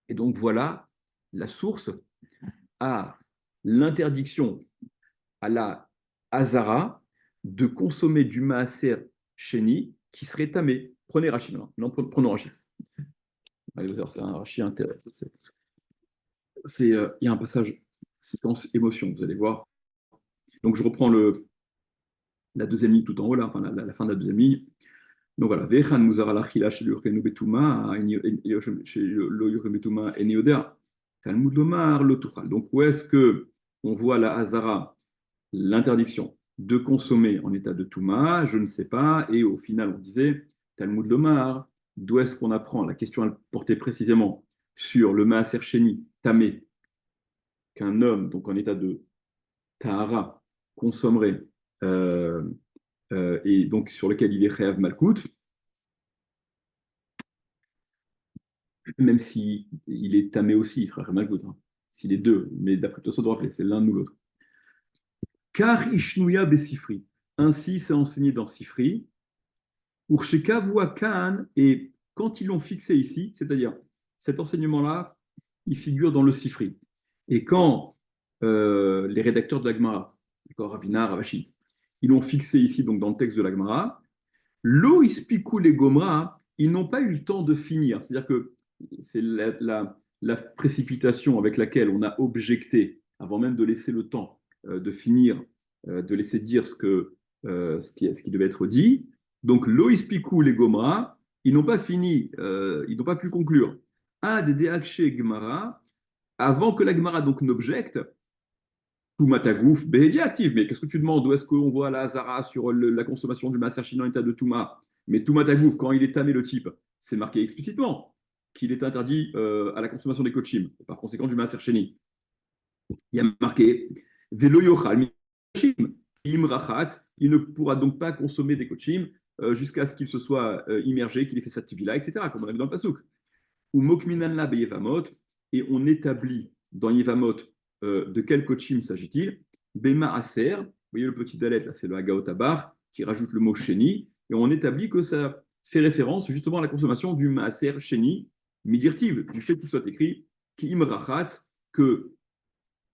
Et donc voilà la source à l'interdiction à la Hazara de consommer du Maaser Sheni qui serait tamé. Prenez Rashi maintenant. Non, prenons Rashi. C'est un Rashi intéressant. Il y a un passage séquence émotion, vous allez voir. Donc je reprends la deuxième ligne tout en haut, là, enfin la fin de la deuxième ligne. Donc voilà, Vechan Muzar Alachila chez le Betuma, chez le Betuma Eniodea, Talmud Lomar, Lotuchal. Donc où est-ce que on voit la Hazara, l'interdiction de consommer en état de Touma, je ne sais pas, et au final on disait, Talmud Lomar, d'où est-ce qu'on apprend? La question elle portait précisément sur le Maaser Sheni, Tamé, qu'un homme, donc en état de Tahara, consommerait euh, et donc sur lequel il est Khayav Malkout, même si il est tamé aussi, il sera Khayav Malkout. Hein. S'il est deux, mais d'après toi, ça doit rappeler, c'est l'un ou l'autre. Car Ishnuya Besifri. Ainsi, c'est enseigné dans Sifri. Ursheka voit Kaan, et quand ils l'ont fixé ici, c'est-à-dire cet enseignement-là, il figure dans le Sifri. Et quand les rédacteurs de l'Agmara, Ravina, Ravashi, ils l'ont fixé ici, donc dans le texte de l'Agmara, Lo ispiku les Gomra, ils n'ont pas eu le temps de finir. C'est-à-dire que c'est la précipitation avec laquelle on a objecté, avant même de laisser le temps de finir, de laisser dire ce qui devait être dit. Donc, lo ispiku les Gomra, ils n'ont pas fini, ils n'ont pas pu conclure. Ad deakshe Gemara, avant que la Gemara donc n'objecte, tout matagouf, béhédi active. Mais qu'est-ce que tu demandes? Où est-ce qu'on voit la Hazara sur la consommation du Maaser Sheni en état de Touma? Mais tout matagouf, quand il est tamé le type, c'est marqué explicitement qu'il est interdit à la consommation des kochim, et par conséquent du Maaser Sheni. Il y a marqué Velo yochal imrachat, il ne pourra donc pas consommer des kochim jusqu'à ce qu'il se soit immergé, qu'il ait fait sa tivila, etc., comme on a vu dans le Pasuk. Ou mokminanla beyevamot, et on établit dans Yevamot de quel kochim s'agit-il? Bema Aser, vous voyez le petit dalet, là, c'est le Hagaotabar qui rajoute le mot Sheni, et on établit que ça fait référence justement à la consommation du Maaser Sheni, midirtiv, du fait qu'il soit écrit ki imrachat, que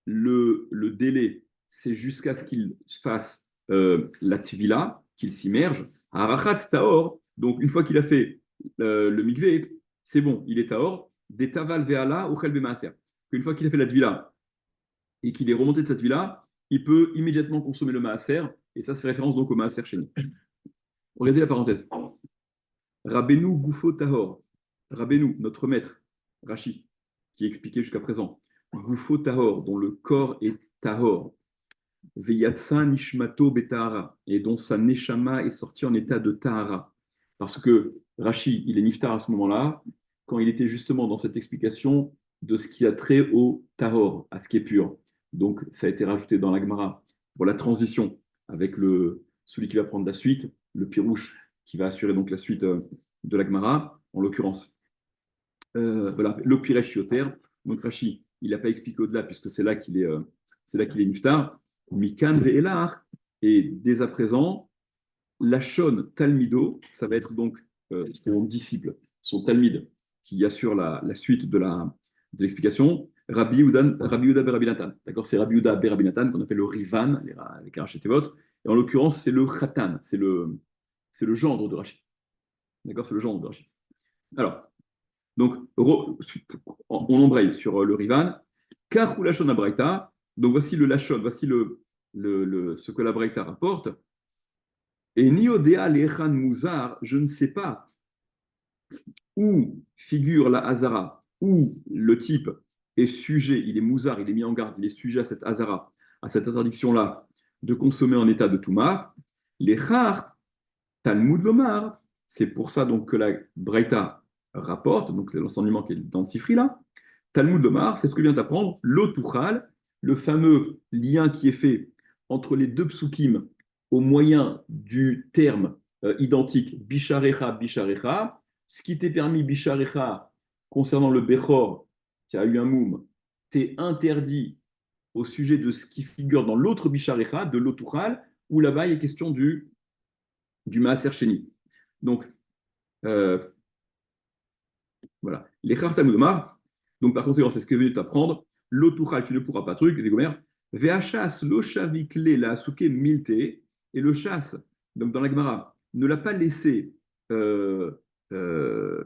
le délai, c'est jusqu'à ce qu'il fasse la tvila, qu'il s'immerge. Arachat taor, donc une fois qu'il a fait le mikvé, c'est bon, il est taor, des taval veala ou chel bemaaser. Une fois qu'il a fait la tvila et qu'il est remonté de cette tvila, il peut immédiatement consommer le maaser, et ça fait référence donc au maaser chez nous. Regardez la parenthèse. Rabbeinu Goufo Tahor, Rabbeinu, notre maître, Rashi, qui expliquait jusqu'à présent, Goufo Tahor, dont le corps est Tahor, Veyatsa Nishmato Betahara, et dont sa Neshama est sortie en état de Tahara. Parce que Rashi, il est niftar à ce moment-là, quand il était justement dans cette explication de ce qui a trait au Tahor, à ce qui est pur. Donc, ça a été rajouté dans la Gemara pour la transition avec celui qui va prendre la suite, le Pirouche, qui va assurer donc la suite de la Gemara, en l'occurrence. Voilà, le Piresh Yoter. Donc Rashi, il n'a pas expliqué au-delà, puisque c'est là qu'il est niftar. Mikan ve'elar, et dès à présent, Lachon Talmido, ça va être donc son disciple, son Talmid, qui assure la suite de l'explication. Rabbi Yehuda Rabbi Nathan. D'accord, c'est Rabbi Yehuda Rabbi Nathan qu'on appelle le Rivan, avec un Rachetevot. Et en l'occurrence, c'est le Khatan, c'est le gendre de Rashi. D'accord, c'est le gendre de Rashi. Alors, donc, on embraye sur le Rivan. Kachu Lachon Abraïta. Donc, voici le Lachon, voici ce que la Braïta rapporte. Et Niodea Lechan Mouzar, je ne sais pas où figure la Hazara, où le type est sujet, il est Mouzar, il est mis en garde, il est sujet à cette Hazara, à cette interdiction-là de consommer en état de Touma. Les Char, Talmud Lomar, c'est pour ça donc que la Braïta rapporte, donc c'est l'enseignement qui est dans le Sifri là. Talmud Lomar, c'est ce que vient d'apprendre l'Otuchal, le fameux lien qui est fait entre les deux psukim au moyen du terme identique bisharecha, bisharecha, ce qui t'est permis bisharecha concernant le Bechor qui a eu un moum, t'est interdit au sujet de ce qui figure dans l'autre bisharecha, de l'Otuchal, où là-bas il est question du Maaser Sheni. Donc, euh, voilà. Les Khartamudmar, donc par conséquent, c'est ce que venu t'apprendre. L'Otuchal, tu ne pourras pas truc, Végomer. Veachas, lo shavikle, la asuke milte. Et le chasse, donc dans la Gemara, ne l'a pas laissé euh, euh,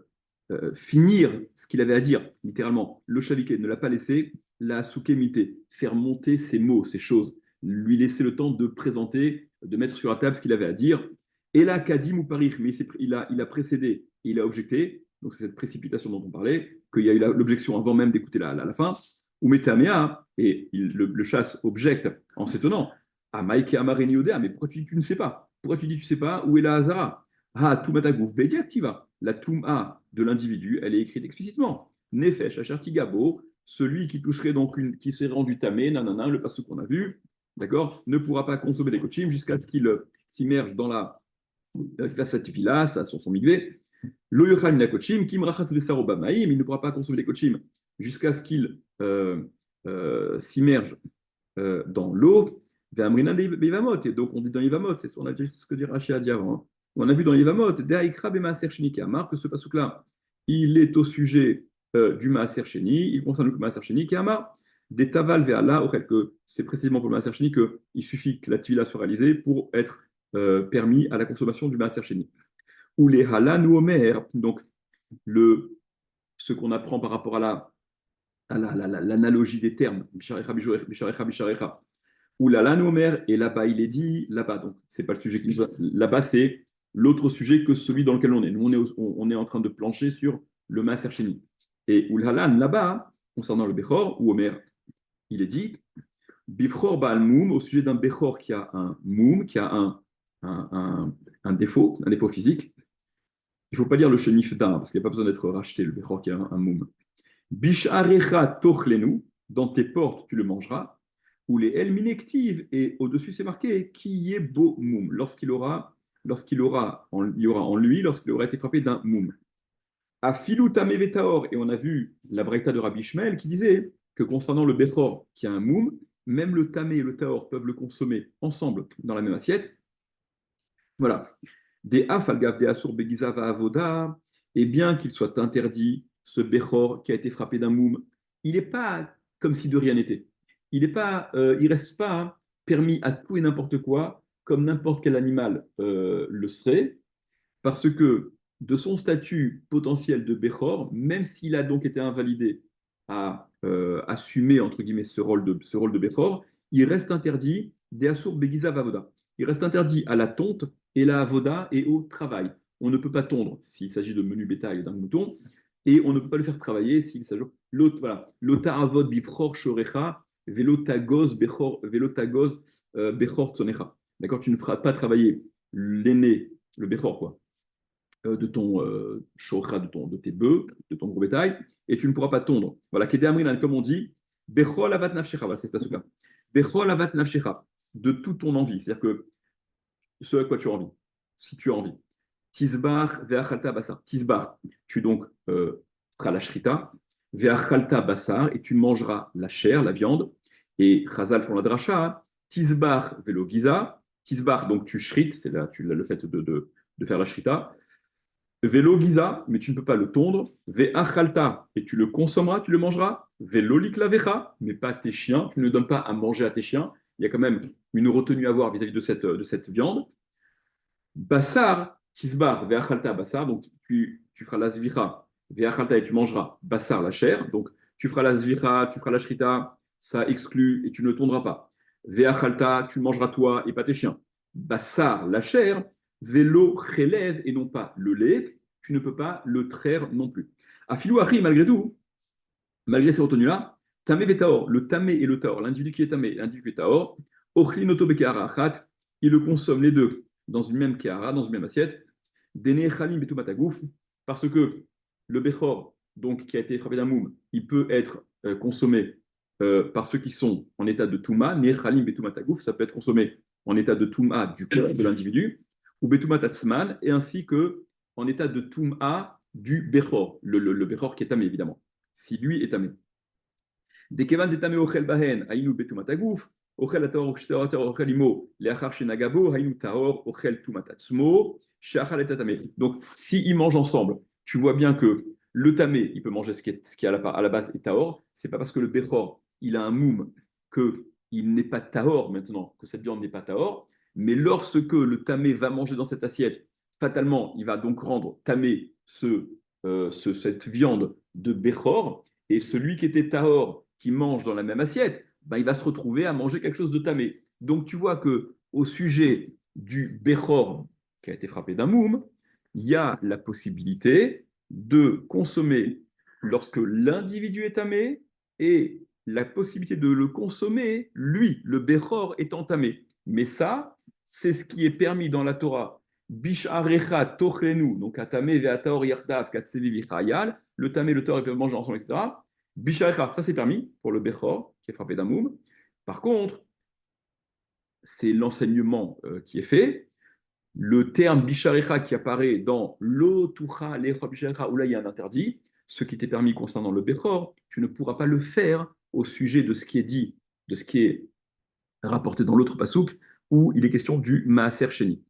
finir ce qu'il avait à dire, littéralement. Le shavikle ne l'a pas laissé la asuke milte, faire monter ses mots, ses choses, lui laisser le temps de présenter, de mettre sur la table ce qu'il avait à dire. Et là, Kadim ou Paris, mais il a précédé, il a objecté, donc c'est cette précipitation dont on parlait, qu'il y a eu l'objection avant même d'écouter la fin, ou Metamea, et le chasse objecte en s'étonnant, ah, Maïke Amareni Odea, mais pourquoi tu dis que tu ne sais pas? Pourquoi tu dis que tu ne sais pas? Où est la Hazara? Ah, Tumatagouf Bediaktiva. La Touma de l'individu, elle est écrite explicitement. Nefesh, Achartigabo, celui qui toucherait donc qui serait rendu tamé, nanana, le passage qu'on a vu, d'accord, ne pourra pas consommer des kochim jusqu'à ce qu'il s'immerge dans il fasse sa tifila, sur son migvé. Lo yochal mina kochim, kim rachatz vesaro bamaim, il ne pourra pas consommer des kochim jusqu'à ce qu'il s'immerge dans l'eau. Ve'amrina beivamot, et donc on dit dans Yvamot, c'est on a dit ce que dit Rashi a dit avant. Hein. On a vu dans Yvamot, De'aikra bemaaser sheni, qui a marqué que ce pasuk-là, il est au sujet du maaser sheni, il concerne le maaser sheni, qui a marqué des taval ve'ala, auquel que c'est précisément pour le maaser sheni qu'il suffit que la tivila soit réalisée pour être permis à la consommation du maaser sheni. Ou les halan ou omer, donc ce qu'on apprend par rapport à l'analogie des termes, bisharecha, bisharecha, bisharecha, ou la lan ou omer, et là-bas il est dit, là-bas, donc c'est pas le sujet qui nous a, là-bas c'est l'autre sujet que celui dans lequel on est. Nous on est en train de plancher sur le maaser sheni. Et ou la lan, là-bas, concernant le bechor, ou omer, il est dit, bifchor ba'al moum, au sujet d'un bechor qui a un moum, qui a un défaut physique. Il ne faut pas lire le chenif d'un, parce qu'il n'y a pas besoin d'être racheté, le bechor qui a un moum. Bisharecha tochlenu, dans tes portes tu le mangeras, ou les el minektiv, et au-dessus c'est marqué qui est beau moum, lorsqu'il aura en lui, lorsqu'il aura été frappé d'un moum. Afilu tamé vetaor, et on a vu la breita de Rabbi Shmuel qui disait que concernant le bechor qui a un moum, même le tamé et le taor peuvent le consommer ensemble dans la même assiette. Voilà. Des afalgav des asur begizava avoda, et bien qu'il soit interdit, ce Bechor qui a été frappé d'un moum, il n'est pas comme si de rien n'était. Il reste pas permis à tout et n'importe quoi, comme n'importe quel animal le serait, parce que de son statut potentiel de Bechor, même s'il a donc été invalidé à assumer entre guillemets ce rôle de Bechor, il reste interdit des asur begizava avoda. Il reste interdit à la tonte et la avoda et au travail. On ne peut pas tondre s'il s'agit de menu bétail d'un mouton, et on ne peut pas le faire travailler s'il s'agit. Voilà. L'otaravod bifror shorecha, velotagoz bechor tsonecha. D'accord, tu ne feras pas travailler l'aîné, le bechor, quoi, de ton shorecha, de tes bœufs, de ton gros bétail, et tu ne pourras pas tondre. Voilà, comme on dit, bechol avat nafshecha, voilà, c'est ce là. Bechol avat nafshecha, de toute ton envie. C'est-à-dire que ce à quoi tu as envie, si tu as envie. Tisbar ve'achalta basar. Tisbar, tu donc feras la shrita, ve'achalta basar, et tu mangeras la chair, la viande. Et Chazal font la dracha, tisbar velo giza. Tisbar, donc tu shrit, c'est là le fait de faire la shrita. Velo giza, mais tu ne peux pas le tondre. Ve'achalta, et tu le consommeras, tu le mangeras. Velo liklavecha, mais pas tes chiens, tu ne donnes pas à manger à tes chiens. Il y a quand même une retenue à avoir vis-à-vis de cette viande. Bassar, tisbar, ve'achalta, bassar, donc tu feras la zvira, ve'achalta, et tu mangeras bassar, la chair, donc tu feras la zvira, tu feras la shrita, ça exclut et tu ne tondras pas. Ve'achalta, tu mangeras toi et pas tes chiens. Bassar, la chair, vélo, relève et non pas le lait, tu ne peux pas le traire non plus. Afilou Achri, malgré tout, malgré ces retenues-là, tamé vetaor, le tamé et le taor, l'individu qui est tamé et l'individu qui est taor, ochli noto achat, il le consomme les deux dans une même kehara, dans une même assiette, dene chalim betou matagouf, parce que le bechor, donc qui a été frappé d'un moum, il peut être consommé par ceux qui sont en état de touma, ne chalim betou matagouf, ça peut être consommé en état de Touma du corps de l'individu, ou Betuma Tatsman, et ainsi que en état de Touma du Bechor, le Bechor qui est tamé, évidemment, si lui est tamé. Dekevan detame ochel bahen, hainu betumat aguf, ochel ataor ochel imo, leachar shenagabo, hainu taor ochel tumat atzmo, sheachal et tamé. Donc, s'ils mangent ensemble, tu vois bien que le tamé, il peut manger ce qui à la base est taor. C'est pas parce que le bechor, il a un moum que il n'est pas taor maintenant, que cette viande n'est pas taor. Mais lorsque le tamé va manger dans cette assiette, fatalement, il va donc rendre tamé cette viande de bechor, et celui qui était taor qui mange dans la même assiette, ben, il va se retrouver à manger quelque chose de tamé. Donc tu vois que au sujet du Bechor qui a été frappé d'un moum, il y a la possibilité de consommer lorsque l'individu est tamé et la possibilité de le consommer, lui, le Bechor, est entamé. Mais ça, c'est ce qui est permis dans la Torah. Bisharecha tochlenu, donc atame ve'ataor yardav katsevi vichayal, le tamé, le tor, ils peuvent manger ensemble, etc. Bisharecha, ça c'est permis pour le Bechor qui est frappé d'un moum. Par contre, c'est l'enseignement qui est fait. Le terme Bisharecha qui apparaît dans l'Otucha, l'Echa Bisharecha, où là il y a un interdit, ce qui était permis concernant le Bechor, tu ne pourras pas le faire au sujet de ce qui est dit, de ce qui est rapporté dans l'autre pasouk, où il est question du Maaser Sheni.